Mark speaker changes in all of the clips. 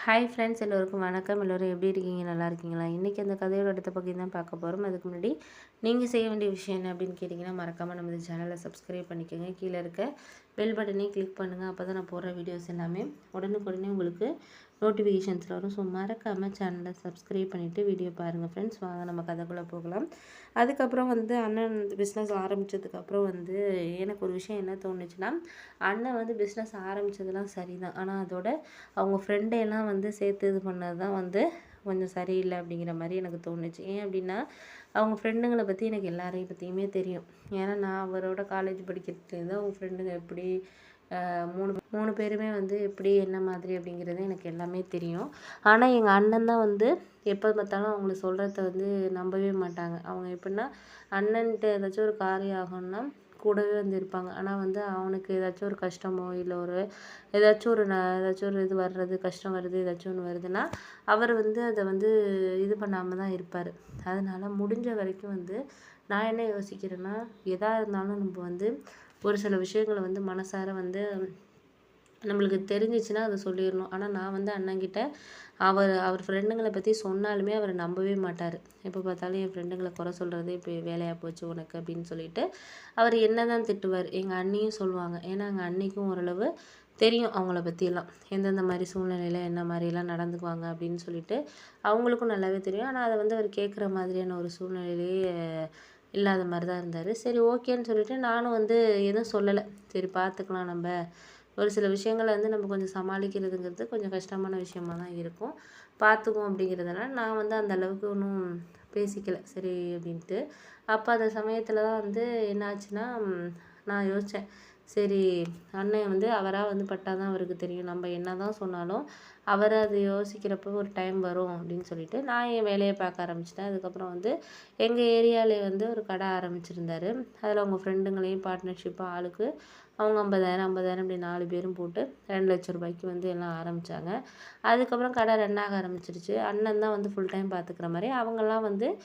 Speaker 1: Hi friends, எல்லோருக்கும் வணக்கம். எல்லோரும் எப்படி இருக்கீங்க? நல்லா இருக்கீங்களா? இன்றைக்கி அந்த கதையோட அடுத்த பகுதி தான் பார்க்க போகிறோம். அதுக்கு முன்னாடி நீங்கள் செய்ய வேண்டிய விஷயம் என்ன அப்படின்னு கேட்டிங்கன்னா, மறக்காமல் நம்ம இந்த சேனலை சப்ஸ்கிரைப் பண்ணிக்கோங்க. கீழே இருக்க பெல் பட்டனையும் கிளிக் பண்ணுங்கள். அப்போ தான் நான் போடுற வீடியோஸ் எல்லாமே உடனுக்குடனே உங்களுக்கு நோட்டிஃபிகேஷன்ஸில் வரும். ஸோ மறக்காமல் சேனலை சப்ஸ்கிரைப் பண்ணிவிட்டு வீடியோ பாருங்கள் ஃப்ரெண்ட்ஸ். வாங்க நம்ம கதைக்குள்ளே போகலாம். அதுக்கப்புறம் அண்ணன் பிஸ்னஸ் ஆரம்பித்ததுக்கப்புறம் எனக்கு ஒரு விஷயம் என்ன தோணுச்சுன்னா, அண்ணன் பிஸ்னஸ் ஆரம்பித்ததெல்லாம் சரி தான். ஆனால் அதோட அவங்க ஃப்ரெண்டையெல்லாம் சேர்த்து இது பண்ணது தான் கொஞ்சம் சரியில்லை அப்படிங்கிற மாதிரி எனக்கு தோணுச்சு. ஏன் அப்படின்னா, அவங்க ஃப்ரெண்டுங்களை பற்றி எனக்கு எல்லாரையும் பற்றியுமே தெரியும். ஏன்னா நான் அவரோட காலேஜ் படிக்கிறதுலேருந்து அவங்க ஃப்ரெண்டுங்க எப்படி மூணு பேருமே எப்படி என்ன மாதிரி அப்படிங்கிறது எனக்கு எல்லாமே தெரியும். ஆனால் எங்கள் அண்ணன் தான் எப்போ பார்த்தாலும் அவங்கள சொல்கிறத நம்பவே மாட்டாங்க. அவங்க எப்படின்னா, அண்ணன்ட்ட ஏதாச்சும் ஒரு காரியம் ஆகணும்னா கூடவே இருப்பாங்க. ஆனால் அவனுக்கு ஏதாச்சும் ஒரு கஷ்டமோ இல்லை ஏதாச்சும் ஒரு இது வர்றது, கஷ்டம் வருது, ஏதாச்சும் ஒன்று வருதுன்னா அவர் அதை இது பண்ணாமல் தான் இருப்பார். அதனால் முடிஞ்ச வரைக்கும் நான் என்ன யோசிக்கிறேன்னா, எதாக இருந்தாலும் நம்ம ஒரு சில விஷயங்களை மனசார நம்மளுக்கு தெரிஞ்சிச்சுன்னா அதை சொல்லிடணும். ஆனால் நான் அண்ணங்கிட்ட அவர் ஃப்ரெண்டுங்களை பற்றி சொன்னாலுமே அவர் நம்பவே மாட்டார். எப்போ பார்த்தாலும் என் ஃப்ரெண்டுங்களை குறை சொல்கிறது இப்போ வேலையாக போச்சு உனக்கு அப்படின்னு சொல்லிட்டு அவர் என்ன தான் திட்டுவார். எங்கள் அண்ணியும் சொல்லுவாங்க. ஏன்னா எங்கள் அண்ணிக்கும் ஓரளவு தெரியும் அவங்கள பற்றியெல்லாம், எந்தெந்த மாதிரி சூழ்நிலையில் என்ன மாதிரிலாம் நடந்துக்குவாங்க அப்படின்னு சொல்லிட்டு அவங்களுக்கும் நல்லாவே தெரியும். ஆனால் அதை அவர் கேட்குற மாதிரியான ஒரு சூழ்நிலையிலேயே இல்லாத மாதிரி தான் இருந்தார். சரி ஓகேன்னு சொல்லிட்டு நானும் எதுவும் சொல்லலை. சரி பார்த்துக்கலாம், நம்ம ஒரு சில விஷயங்களை நம்ம கொஞ்சம் சமாளிக்கிறதுங்கிறது கொஞ்சம் கஷ்டமான விஷயமா தான் இருக்கும், பார்த்துக்குவோம் அப்படிங்கிறதுனால நான் அந்த அளவுக்கு ஒன்றும் பேசிக்கலை சரி அப்படின்ட்டு. அப்போ அந்த சமயத்தில் தான் என்னாச்சுன்னா, நான் யோசித்தேன், சரி அண்ணன் அவராக பட்டால் தான் அவருக்கு தெரியும், நம்ம என்ன தான் சொன்னாலும் அவர் அது யோசிக்கிறப்போ ஒரு டைம் வரும் அப்படின்னு சொல்லிட்டு நான் என் வேலையை பார்க்க ஆரம்பிச்சிட்டேன். அதுக்கப்புறம் எங்கள் ஏரியாவிலே ஒரு கடை ஆரம்பிச்சிருந்தார். அதில் அவங்க ஃப்ரெண்டுங்களையும் பார்ட்னர்ஷிப்பாக ஆளுக்கு அவங்க 50,000 50,000 இப்படி 4 பேரும் போட்டு 2,00,000 ரூபாய்க்கு எல்லாம் ஆரம்பித்தாங்க. அதுக்கப்புறம் கடை ரன் ஆக ஆரம்பிச்சிருச்சு. அண்ணன் தான் ஃபுல் டைம் பார்த்துக்கிற மாதிரி அவங்கெல்லாம்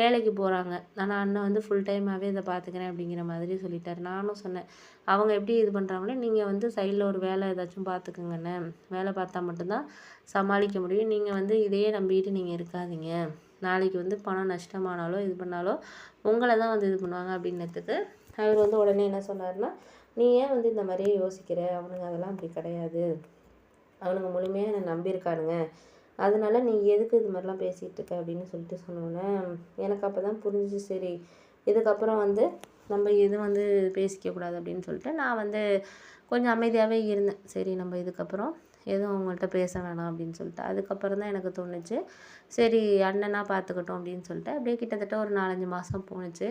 Speaker 1: வேலைக்கு போகிறாங்க. ஆனால் அண்ணன் ஃபுல் டைமாகவே இதை பார்த்துக்கிறேன் அப்படிங்கிற மாதிரி சொல்லிட்டார். நானும் சொன்னேன், அவங்க எப்படி இது பண்ணுறாங்களோ நீங்கள் சைடில் ஒரு வேலை ஏதாச்சும் பார்த்துக்குங்கண்ணே, வேலை பார்த்தா மட்டும்தான் சமாளிக்க முடியும். நீங்கள் இதையே நம்பிட்டு நீங்கள் இருக்காதீங்க, நாளைக்கு பணம் நஷ்டமானாலோ இது பண்ணாலோ உங்களை தான் இது பண்ணுவாங்க அப்படின்னதுக்கு அவர் உடனே என்ன சொன்னார்னா, நீ ஏன் இந்த மாதிரியே யோசிக்கிற, அவனுங்க அதெல்லாம் அப்படி கிடையாது, அவனுங்க முழுமையாக என்னை நம்பியிருக்கானுங்க, அதனால நீ எதுக்கு இது மாதிரிலாம் பேசிகிட்டு இருக்க அப்படின்னு சொல்லிட்டு சொன்னோன்னே எனக்கு அப்போ தான் புரிஞ்சிச்சு. சரி இதுக்கப்புறம் நம்ம எதுவும் பேசிக்கக்கூடாது அப்படின்னு சொல்லிட்டு நான் கொஞ்சம் அமைதியாகவே இருந்தேன். சரி நம்ம இதுக்கப்புறம் எதுவும் அவங்கள்ட்ட பேச வேணாம் அப்படின்னு சொல்லிட்டு. அதுக்கப்புறம் தான் எனக்கு தோணுச்சு, சரி அண்ணனா பார்த்துக்கட்டும் அப்படின்னு சொல்லிட்டு. அப்படியே கிட்டத்தட்ட ஒரு 4-5 மாதம் போணுச்சு.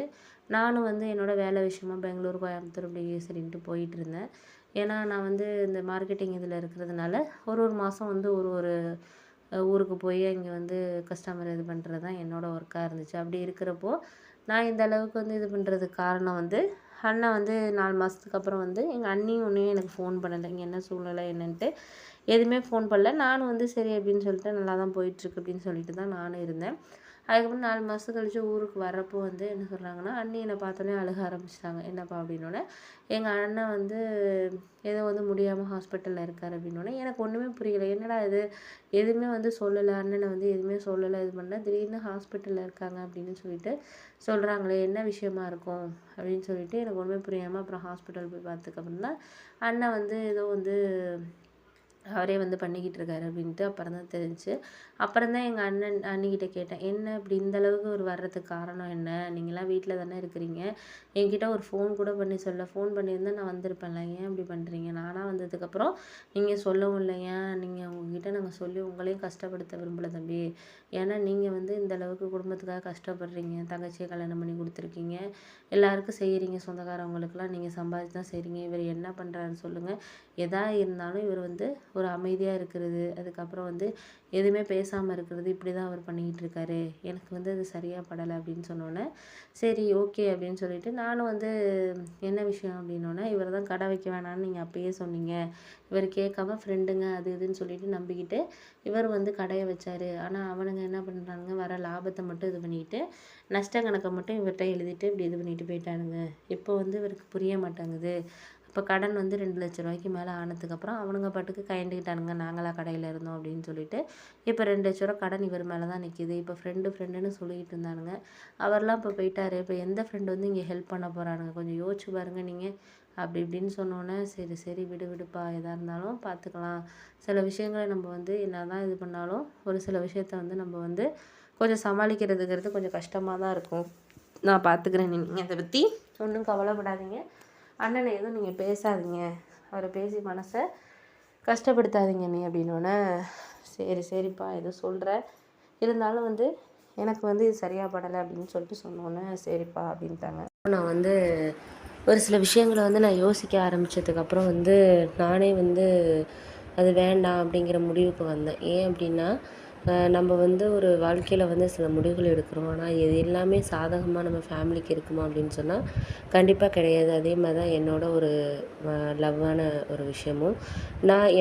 Speaker 1: நானும் என்னோடய வேலை விஷயமா பெங்களூர், கோயம்புத்தூர் இப்படி சரின்ட்டு போயிட்டு இருந்தேன். ஏன்னா நான் இந்த மார்க்கெட்டிங் இதில் இருக்கிறதுனால ஒரு மாதம் ஒரு ஊருக்கு போய் அங்கே கஸ்டமர் இது பண்ணுறது தான் என்னோடய ஒர்க்காக இருந்துச்சு. அப்படி இருக்கிறப்போ நான் இந்த அளவுக்கு இது பண்ணுறதுக்கு காரணம் அண்ணன் 4 மாதத்துக்கு அப்புறம் எங்கள் அண்ணியும் ஒன்றும் எனக்கு ஃபோன் பண்ணலை, இங்கே என்ன சூழ்நிலை என்னன்ட்டு எதுவுமே ஃபோன் பண்ணல. நானும் சரி அப்படின்னு சொல்லிட்டு நல்லா தான் போயிட்டுருக்கு அப்படின்னு சொல்லிட்டு தான் நானும் இருந்தேன். அதுக்கப்புறம் 4 மாதம் கழிச்சு ஊருக்கு வர்றப்போ என்ன சொல்கிறாங்கன்னா, அண்ணி என்னை பார்த்தோன்னே அழுக ஆரம்பிச்சிட்டாங்க. என்னப்பா அப்படின்னோடனே, எங்கள் அண்ணன் ஏதோ முடியாமல் ஹாஸ்பிட்டலில் இருக்கார் அப்படின்னோடனே எனக்கு ஒன்றுமே புரியலை. என்னடா இது, எதுவுமே சொல்லலை, அண்ணனை எதுவுமே சொல்லலை, இது பண்ணல, திடீர்னு ஹாஸ்பிட்டலில் இருக்காங்க அப்படின்னு சொல்லிட்டு சொல்கிறாங்களே, என்ன விஷயமா இருக்கும் அப்படின்னு சொல்லிட்டு எனக்கு ஒன்றுமே புரியாமல் அப்புறம் ஹாஸ்பிட்டல் போய் பார்த்ததுக்கப்புறம் தான் அண்ணன் ஏதோ அவரே பண்ணிக்கிட்டு இருக்காரு அப்படின்ட்டு அப்புறம் தான் தெரிஞ்சுச்சு. அப்புறம் தான் எங்கள் அண்ணிக்கிட்ட கேட்டேன், என்ன இப்படி இந்த அளவுக்கு ஒரு வர்றதுக்கு காரணம் என்ன, நீங்களாம் வீட்டில் தானே இருக்கிறீங்க, என்கிட்ட ஒரு ஃபோன் கூட பண்ணி சொல்ல, ஃபோன் பண்ணியிருந்தால் நான் வந்திருப்பேன்ல, ஏன் இப்படி பண்ணுறீங்க, நானாக வந்ததுக்கப்புறம் நீங்கள் சொல்லவும் இல்லை, ஏன் நீங்கள் உங்ககிட்ட நாங்கள் சொல்லி உங்களையும் கஷ்டப்படுத்த விரும்பலை தம்பி, ஏன்னா நீங்கள் இந்த அளவுக்கு குடும்பத்துக்காக கஷ்டப்படுறீங்க, தங்கச்சியை கல்யாணம் பண்ணி கொடுத்துருக்கீங்க, எல்லாருக்கும் செய்கிறீங்க, சொந்தக்காரவங்களுக்கெல்லாம் நீங்கள் சம்பாதிச்சு தான் செய்கிறீங்க, இவர் என்ன பண்ணுறாருன்னு சொல்லுங்கள், எதா இருந்தாலும் இவர் ஒரு அமைதியாக இருக்கிறது, அதுக்கப்புறம் எதுவுமே பேசாமல் இருக்கிறது, இப்படி தான் அவர் பண்ணிக்கிட்டு இருக்காரு, எனக்கு அது சரியாக படலை அப்படின்னு சொன்னோன்னே சரி ஓகே அப்படின்னு சொல்லிட்டு நானும் என்ன விஷயம் அப்படின்னோடனே, இவர் தான் கடை வைக்க வேணான்னு நீங்கள் அப்பயே சொன்னீங்க, இவர் கேட்காம ஃப்ரெண்டுங்க அது இதுன்னு சொல்லிட்டு நம்பிக்கிட்டு இவர் கடையை வச்சார். ஆனால் அவனுங்க என்ன பண்ணுறானுங்க, வர லாபத்தை மட்டும் இது பண்ணிக்கிட்டு நஷ்ட கணக்கை மட்டும் இவர்கிட்ட எழுதிட்டு இப்படி இது பண்ணிட்டு போயிட்டானுங்க. இப்போ இவருக்கு புரிய மாட்டேங்குது, இப்போ கடன் வந்து 2,00,000 மேலே ஆனதுக்கப்புறம் அவனுங்க பாட்டுக்கு கையண்டுக்கிட்டானுங்க, நாங்களா கடையில் இருந்தோம் அப்படின்னு சொல்லிட்டு. இப்போ 2,00,000 கடன் இவர் மேலே தான் நிற்கிது. இப்போ ஃப்ரெண்டுன்னு சொல்லிக்கிட்டு இருந்தானுங்க. அவர்லாம் இப்போ போயிட்டாரு. இப்போ எந்த ஃப்ரெண்டு வந்து இங்கே ஹெல்ப் பண்ண போகிறானுங்க, கொஞ்சம் யோசிச்சு பாருங்க நீங்கள் அப்படி இப்படின்னு சொன்னோன்னே, சரி சரி விடுப்பா, எதாக இருந்தாலும் பார்த்துக்கலாம். சில விஷயங்களை நம்ம வந்து என்ன தான் இது பண்ணாலும் ஒரு சில விஷயத்த வந்து நம்ம வந்து கொஞ்சம் சமாளிக்கிறதுங்கிறது கொஞ்சம் கஷ்டமாக தான் இருக்கும். நான் பார்த்துக்கிறேன், நீங்கள் அதை பற்றி ஒன்றும் கவலைப்படாதீங்க. அண்ணனை எதுவும் நீங்கள் பேசாதீங்க, அவரை பேசி மனசை கஷ்டப்படுத்தாதீங்க நீ அப்படின்னோடனே, சரிப்பா எதுவும் சொல்கிற, இருந்தாலும் வந்து எனக்கு வந்து இது சரியாக படலை அப்படின்னு சொல்லிட்டு சொன்னோன்னே, சரிப்பா அப்படின்ட்டாங்க. நான் வந்து ஒரு சில விஷயங்களை வந்து நான் யோசிக்க ஆரம்பித்ததுக்கப்புறம் வந்து நானே வந்து அது வேண்டாம் அப்படிங்கிற முடிவுக்கு வந்தேன். ஏன் அப்படின்னா, நம்ம வந்து ஒரு வாழ்க்கையில் வந்து சில முடிவுகள் எடுக்கிறோம். ஆனால் இது எல்லாமே சாதகமாக நம்ம ஃபேமிலிக்கு இருக்குமா அப்படின்னு சொன்னால் கண்டிப்பாக கிடையாது. அதே மாதிரி தான் என்னோட ஒரு லவ்வான ஒரு விஷயமும்.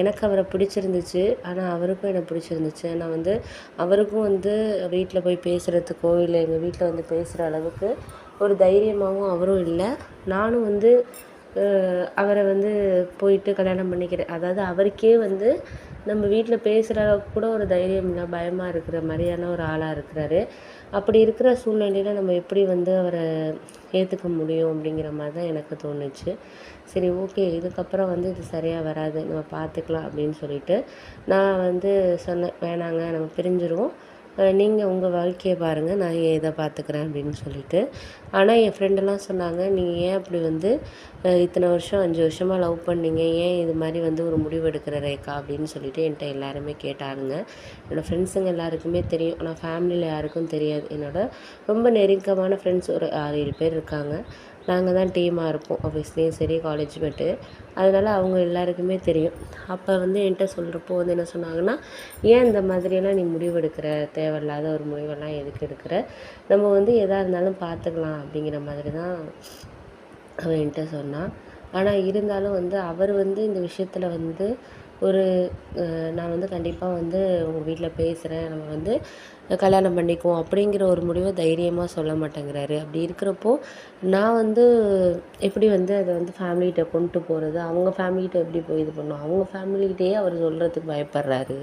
Speaker 1: எனக்கு அவரை பிடிச்சிருந்துச்சு, ஆனால் அவருக்கும் என்னை பிடிச்சிருந்துச்சு. நான் வந்து அவருக்கும் வந்து வீட்டில் போய் பேசுகிறதுக்கோ இல்லை எங்கள் வீட்டில் வந்து பேசுகிற அளவுக்கு ஒரு தைரியமாகவும் அவரும் இல்லை. நானும் வந்து அவரை வந்து போயிட்டு கல்யாணம் பண்ணிக்கிறேன், அதாவது அவருக்கே வந்து நம்ம வீட்டில் பேசுகிற அளவுக்கு கூட ஒரு தைரியம் இல்லை, பயமாக இருக்கிற மாதிரியான ஒரு ஆளாக இருக்கிறாரு. அப்படி இருக்கிற சூழ்நிலையில் நம்ம எப்படி வந்து அவரை ஏற்றுக்க முடியும் அப்படிங்கிற மாதிரி தான் எனக்கு தோணுச்சு. சரி ஓகே, இதுக்கப்புறம் வந்து இது சரியாக வராது, நம்ம பார்த்துக்கலாம் அப்படின்னு சொல்லிட்டு நான் வந்து சொன்னேன், வேணாங்க நம்ம பிரிஞ்சிருவோம், நீங்கள் உங்கள் வாழ்க்கையை பாருங்கள், நான் இதை பார்த்துக்கிறேன் அப்படின்னு சொல்லிட்டு. ஆனால் என் ஃப்ரெண்டெல்லாம் சொன்னாங்க, நீங்கள் ஏன் அப்படி வந்து இத்தனை வருஷம் 5 வருஷமாக லவ் பண்ணீங்க, ஏன் இது மாதிரி வந்து ஒரு முடிவு எடுக்கிற ரேக்கா அப்படின்னு சொல்லிட்டு என்கிட்ட எல்லாருமே கேட்டாருங்க. என்னோடய ஃப்ரெண்ட்ஸுங்க எல்லாருக்குமே தெரியும், ஆனால் ஃபேமிலியில் யாருக்கும் தெரியாது. என்னோடய ரொம்ப நெருக்கமான ஃப்ரெண்ட்ஸ் ஒரு 6-7 பேர் இருக்காங்க. நாங்கள் தான் டீமாக இருப்போம், ஆஃபீஸ்லேயும் சரி காலேஜ் மேட்டு. அதனால் அவங்க எல்லாருக்குமே தெரியும். அப்போ வந்து என்கிட்ட சொல்கிறப்போ வந்து என்ன சொன்னாங்கன்னா, ஏன் இந்த மாதிரியெல்லாம் நீ முடிவெடுக்கிற, தேவையில்லாத ஒரு முடிவெல்லாம் எதுக்கு எடுக்கிற, நம்ம வந்து எதாக இருந்தாலும் பார்த்துக்கலாம் அப்படிங்கிற மாதிரி தான் அவன் என்கிட்ட சொன்னான். ஆனால் இருந்தாலும் வந்து அவர் வந்து இந்த விஷயத்தில் வந்து ஒரு நான் வந்து கண்டிப்பாக வந்து உங்கள் வீட்டில் பேசுகிறேன், நம்ம வந்து கல்யாணம் பண்ணிக்குவோம் அப்படிங்கிற ஒரு முடிவை தைரியமாக சொல்ல மாட்டேங்கிறாரு. அப்படி இருக்கிறப்போ நான் வந்து எப்படி வந்து அதை வந்து ஃபேமிலிகிட்ட கொண்டு போகிறது, அவங்க ஃபேமிலிகிட்ட எப்படி போய் இது பண்ணணும், அவங்க ஃபேமிலிகிட்டேயே அவர் சொல்கிறதுக்கு பயப்படுறாரு.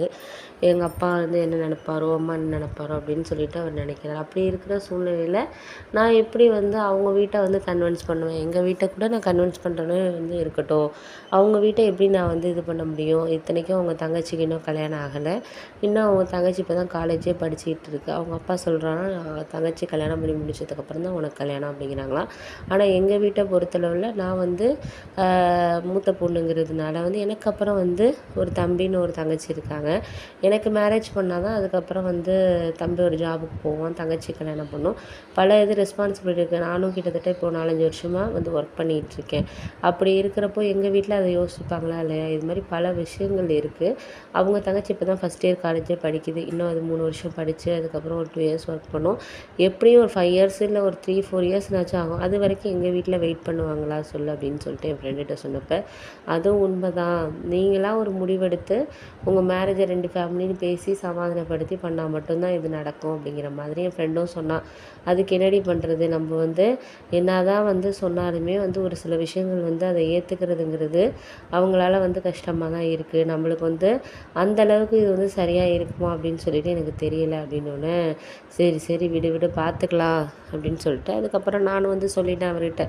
Speaker 1: எங்கள் அப்பா வந்து என்ன நினைப்பாரோ, அம்மா என்ன நினைப்பாரோ அப்படின்னு சொல்லிட்டு அவர் நினைக்கிறார். அப்படி இருக்கிற சூழ்நிலையில் நான் எப்படி வந்து அவங்க வீட்டை வந்து கன்வின்ஸ் பண்ணுவேன், எங்கள் வீட்டை கூட நான் கன்வின்ஸ் பண்ணுறேன்னு வந்து இருக்கட்டும், அவங்க வீட்டை எப்படி நான் வந்து இது பண்ண முடியும். இத்தனைக்கும் அவங்க தங்கச்சிக்கு இன்னும் கல்யாணம் ஆகலை, இன்னும் அவங்க தங்கச்சி இப்போ தான் காலேஜே படிச்சுக்கிட்டு இருக்குது. அவங்க அப்பா சொல்கிறாங்கன்னா, தங்கச்சி கல்யாணம் பண்ணி முடிச்சதுக்கப்புறம் தான் உனக்கு கல்யாணம் அப்படிங்கிறாங்களாம். ஆனால் எங்கள் வீட்டை பொறுத்தளவில் நான் வந்து மூத்த பொண்ணுங்கிறதுனால வந்து எனக்கு அப்புறம் வந்து ஒரு தம்பின்னு ஒரு தங்கச்சி இருக்காங்க. எனக்கு மேரேஜ் பண்ணால் தான் அதுக்கப்புறம் வந்து தம்பி ஒரு ஜாபுக்கு போவான், தங்கச்சி கல்யாணம் பண்ணும், பல இது ரெஸ்பான்சிபிலிட்டி இருக்குது. நானும் கிட்டத்தட்ட இப்போது 4-5 வருஷமாக வந்து ஒர்க் பண்ணிகிட்ருக்கேன். அப்படி இருக்கிறப்போ எங்கள் வீட்டில் அதை யோசிப்பாங்களா இல்லையா, இது மாதிரி பல விஷயங்கள் இருக்குது. அவங்க தங்கச்சி இப்போ தான் ஃபஸ்ட் இயர் காலேஜே படிக்குது, இன்னும் அது 3 வருஷம் படித்து அதுக்கப்புறம் ஒரு 2 இயர்ஸ் ஒர்க் பண்ணும், எப்படியும் ஒரு 5 இயர்ஸ் இல்லை ஒரு 3-4 இயர்ஸ்னாச்சும் ஆகும். அது வரைக்கும் எங்கள் வீட்டில் வெயிட் பண்ணுவாங்களா சொல்லு அப்படின்னு சொல்லிட்டு என் ஃப்ரெண்டுகிட்ட சொன்னப்போ, அதுவும் உண்மை தான், நீங்களாம் ஒரு முடிவெடுத்து உங்கள் மேரேஜை 2 ஃபேமிலின்னு பேசி சமாதானப்படுத்தி பண்ணால் மட்டும்தான் இது நடக்கும் அப்படிங்கிற மாதிரி என் ஃப்ரெண்டும் சொன்னான். அதுக்கு என்னடி பண்ணுறது, நம்ம வந்து என்ன தான் வந்து சொன்னாலுமே வந்து ஒரு சில விஷயங்கள் வந்து அதை ஏற்றுக்கிறதுங்கிறது அவங்களால வந்து கஷ்டமாக தான் இருக்குது. நம்மளுக்கு வந்து அந்தளவுக்கு இது வந்து சரியாக இருக்குமா அப்படின்னு சொல்லிட்டு எனக்கு தெரியலை அப்படின்னோடனே, சரி விடு பார்த்துக்கலாம் அப்படின்னு சொல்லிட்டு அதுக்கப்புறம் நானும் வந்து சொல்லிட்டேன் அவர்கிட்ட,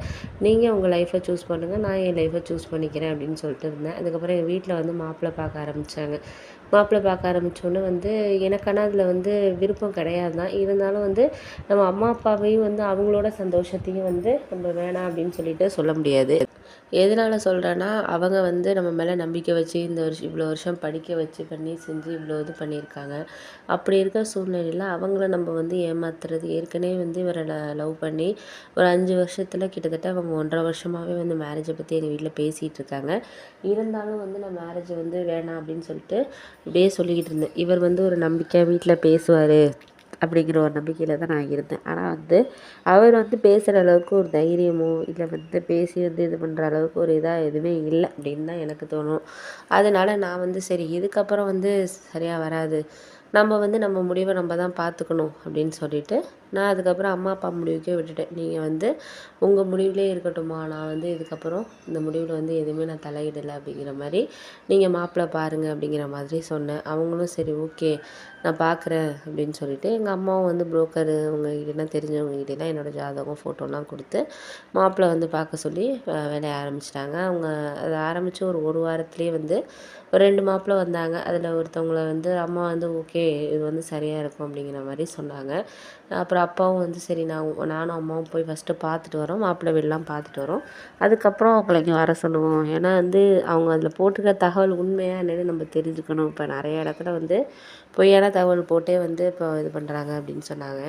Speaker 1: நீங்கள் உங்கள் லைஃப்பை சூஸ் பண்ணுங்கள், நான் என் லைஃப்பை சூஸ் பண்ணிக்கிறேன் அப்படின்னு சொல்லிட்டு இருந்தேன். அதுக்கப்புறம் எங்கள் வீட்டில் வந்து மாப்பிள்ளை பார்க்க ஆரம்பித்தாங்க. மாப்பிள்ளை பார்க்க ஆரம்பித்தோன்னே வந்து எனக்கான அதில் வந்து விருப்பம் கிடையாது தான், இருந்தாலும் வந்து நம்ம அம்மா அப்பாவையும் வந்து அவங்களோட சந்தோஷத்தையும் வந்து நம்ம வேணாம் அப்படின்னு சொல்லிட்டு சொல்ல முடியாது. எதனால் சொல்கிறேன்னா, அவங்க வந்து நம்ம மேலே நம்பிக்கை வச்சு இவ்வளோ வருஷம் படிக்க வச்சு பண்ணி செஞ்சு இவ்வளோ இது பண்ணியிருக்காங்க. அப்படி இருக்கிற சூழ்நிலையில் அவங்கள நம்ம வந்து ஏமாத்துறது, ஏற்கனவே வந்து இவரை லவ் பண்ணி ஒரு 5 வருஷத்தில் கிட்டத்தட்ட அவங்க 1.5 வருஷமாகவே வந்து மேரேஜை பற்றி எங்கள் வீட்டில் பேசிகிட்டு இருக்காங்க. இருந்தாலும் வந்து நான் மேரேஜை வந்து வேணாம் அப்படின்னு சொல்லிட்டு இப்படியே சொல்லிக்கிட்டு இருந்தேன். இவர் வந்து ஒரு நம்பிக்கை வீட்டில் பேசுவார் அப்படிங்கிற ஒரு நம்பிக்கையில் தான் நான் இருந்தேன். ஆனால் வந்து அவர் வந்து பேசுகிற அளவுக்கு ஒரு தைரியமோ இல்லை வந்து பேசி வந்து இது பண்ணுற அளவுக்கு ஒரு இதாக எதுவுமே இல்லை அப்படின்னு தான் எனக்கு தோணும். அதனால் நான் வந்து சரி இதுக்கப்புறம் வந்து சரியாக வராது, நம்ம வந்து நம்ம முடிவை நம்ம தான் பார்த்துக்கணும் அப்படின்னு சொல்லிட்டு நான் அதுக்கப்புறம் அம்மா அப்பா முடிவுக்கே விட்டுட்டேன். நீங்கள் வந்து உங்கள் முடிவுலே இருக்கட்டும்மா, நான் வந்து இதுக்கப்புறம் இந்த முடிவில் வந்து எதுவுமே நான் தலையிடலை அப்படிங்கிற மாதிரி நீங்கள் மாப்பிள்ளை பாருங்கள் அப்படிங்கிற மாதிரி சொன்னேன். அவங்களும் சரி ஓகே நான் பார்க்குறேன் அப்படின்னு சொல்லிட்டு எங்கள் அம்மாவும் வந்து புரோக்கரு அவங்ககிட்டலாம் தெரிஞ்சவங்ககிட்டலாம் என்னோடய ஜாதகம் ஃபோட்டோலாம் கொடுத்து மாப்பிள்ளை வந்து பார்க்க சொல்லி வேலையை ஆரம்பிச்சிட்டாங்க. அவங்க அதை ஆரம்பித்து ஒரு வாரத்துலேயே வந்து ஒரு 2 மாப்பிள்ளை வந்தாங்க. அதில் ஒருத்தவங்கள வந்து அம்மா வந்து ஓகே இது வந்து சரியாக இருக்கும் அப்படிங்கிற மாதிரி சொன்னாங்க. அப்புறம் அப்பாவும் வந்து சரி நானும் அம்மாவும் போய் ஃபஸ்ட்டு பார்த்துட்டு வரோம், மாப்பிள்ளை வீடெலாம் பார்த்துட்டு வரோம், அதுக்கப்புறம் அவங்கள இங்கே வர சொல்லுவோம். ஏன்னா வந்து அவங்க அதில் போட்டிருக்க தகவல் உண்மையா என்னன்னு நம்ம தெரிஞ்சுக்கணும். இப்போ நிறைய இடத்துல வந்து பொய்யான தகவல் போட்டே வந்து இப்போ இது பண்ணுறாங்க அப்படின்னு சொன்னாங்க.